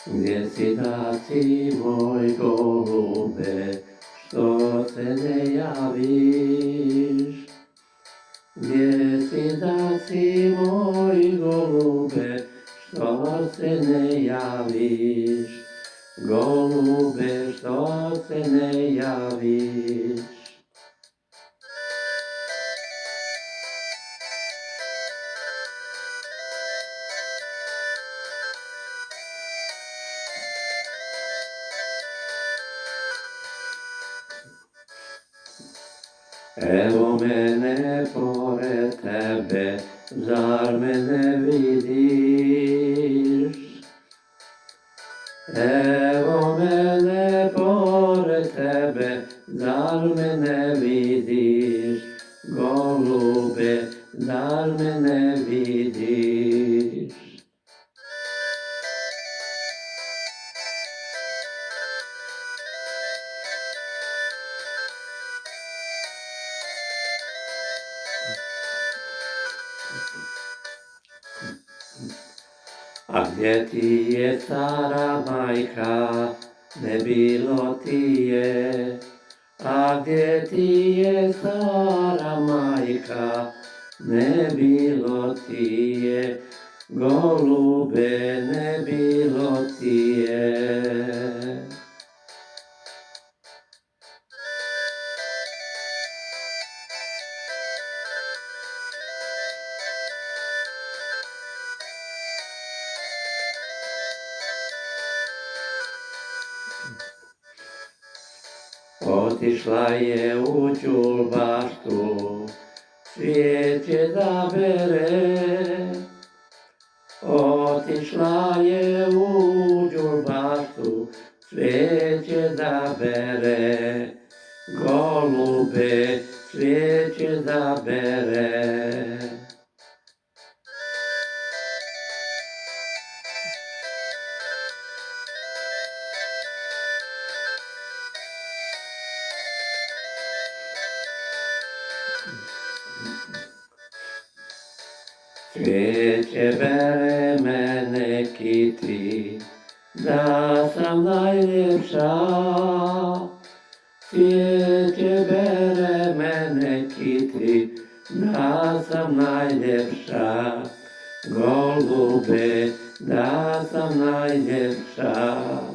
Gdje si da si moj golube, što se ne javiš? Gdje si da si moj golube, što se ne javiš? Golube, što se ne javiš? Evo mene pored tebe, zar me ne vidiš? Evo mene pored tebe, zar me ne vidiš? Golube, zar me ne vidiš? A gdje ti je stara majka, ne bilo ti je. A gdje ti je stara majka, ne bilo ti je. Golube, ne bilo ti je. Otišla je u đulbaštu, cvijeće da bere. Otišla je u đulbaštu, cvijeće da bere. Golube, cvijeće da bere. Cvijeće bere me neki ti, da sam najljepša. Cvijeće bere me neki ti, da sam najljepša. Golube, da sam najljepša.